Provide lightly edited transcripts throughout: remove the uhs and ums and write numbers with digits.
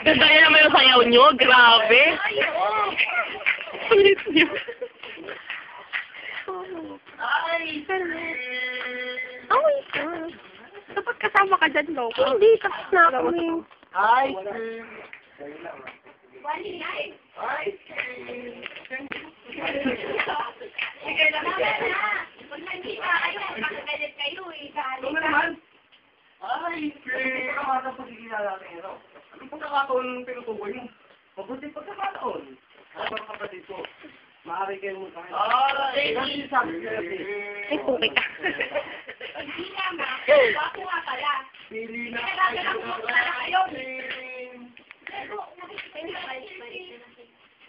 Ganda niya naman yung sayaw nyo. Grabe. Kulit nyo. Ay, dapat kasama ka dyan, no? Hindi, tapos na kami. Ice cream. Ice cream. Sige na na. Pag nandito kayo, makagalit kayo eh. Ano naman? Ice cream. Kamata po sigilala natin ito. Anong pagkakataon ng pinutukoy mo? Mabuti pagkakataon. Ano ba kapatid ko? Maaari kayo mo sa akin. Kasi sabi ka natin. Ay, puki ka. Hindi naman. Bako nga pala. Pili na kayo.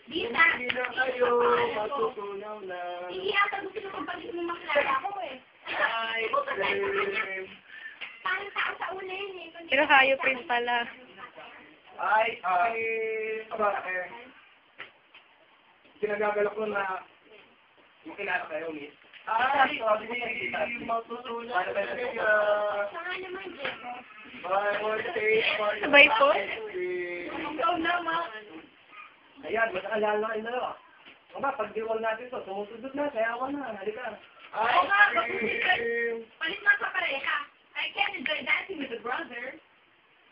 Dita. Pili na kayo. Matutunaw na. Hindi ata gusto ko pag-ibig mo makilala ko eh. Ice cream. Parang tao sa una yun eh. Pero kayo pa rin pala. Ice cream. Kinagagalak ko na makilala kayo, miss. Ay, matutunan na kayo. Saka naman, Jeko. Sabay po? Ikaw naman. Ayan, masakalala na kayo dalawa. O nga, pag-diwal natin ito, sumusunod na, sayawan na, halika. Oo nga, palit na sa pareha. I can't enjoy dancing with a brother.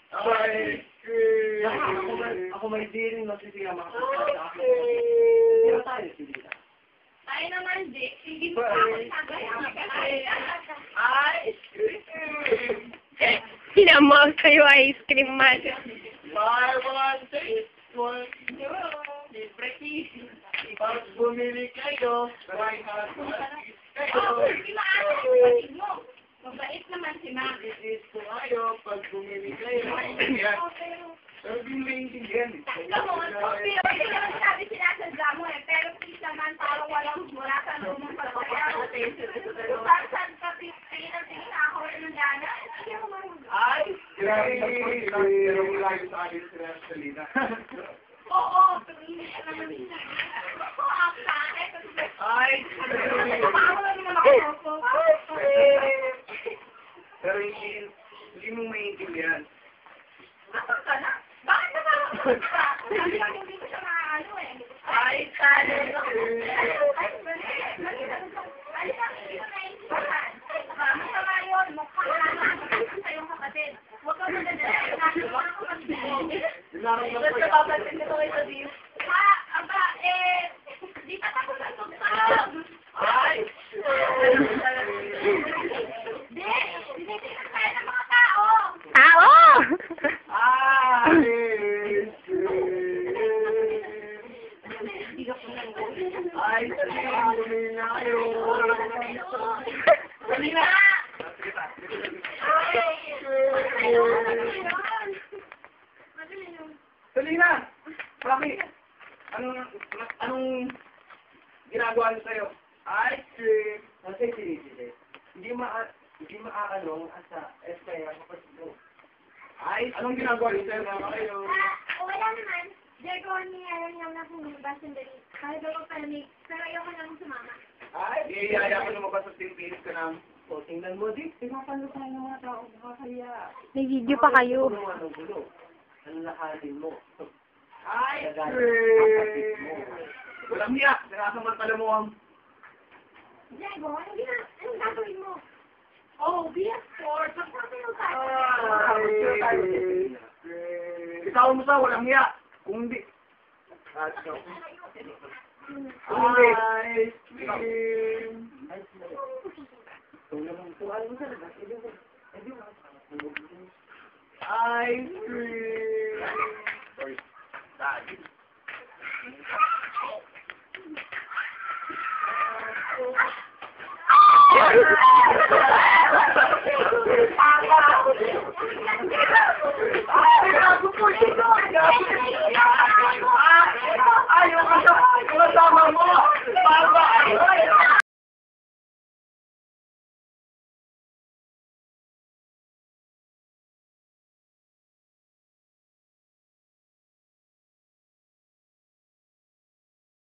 Ice cream. Ako may di rin masisiya makakasama sa akin. Hindi na tayo, sige na. Tayo naman, Dick. Hindi mo pa ako Ice cream. Hinamang kayo ice cream man. Buy one, take one. Libre kiss. Pag bumili kayo, try hard kayo. Hindi maano yung kapatid mo. Mabait naman si Ma. Is ko kayo, pag bumili kayo. Pero di mo maintindihan. Pero hindi naman sabi sinasadya mo eh. Pero please naman, parang wala sa lumang pagkakaya. Parang saan ka tingin ako ng dana? Ice cream. Pero wala yung sa akin sila sa Lina. Oo, pero hindi ka naman ako sa akin. Ice cream. Ako lang naman ako. Pero hindi mo maintindihan. Bakit ka na? Bakit ka na? Sabi lang hindi ko siya maano eh. Ice cream. Masama yun. Mukha ka naman sa iyong kapatid. Huwag ka magdadala. Dinaramdam ko yan. Aba, di pa ako natugtog. Ice cream. Dinitignan tayo ng mga tao. Tao! Ice cream. Ice cream. Bumili na kayo. Dali na. Selena! Bakit? Anong ginagawa niyo sa'yo? Ice cream. Kasi sinisili. Hindi maaano asa kaya kapatid mo. Anong ginagawa niyo sa'yo mga kayo? Wala naman. Diego, niyayaw niya na bumaba sandali. Kahit ako palamig, pero ayoko lang sumama. Iyaya ko lumabas sa Pilipinas ka ng... O, tingnan mo, Dick. Pinapalo tayo ng mga tao. Makakaya. May video pa kayo. Anong gulo? Anong lahanin mo? Ice cream! Walang niya. Nakasamantala mo ang... Diego, anong gagawin mo? Oh, BS4. Pagpapalo tayo. Ikaw mo sa walang niya. Kung hindi... Ice cream! Ice cream! Sorry. Ayaw ka sa kasama mo!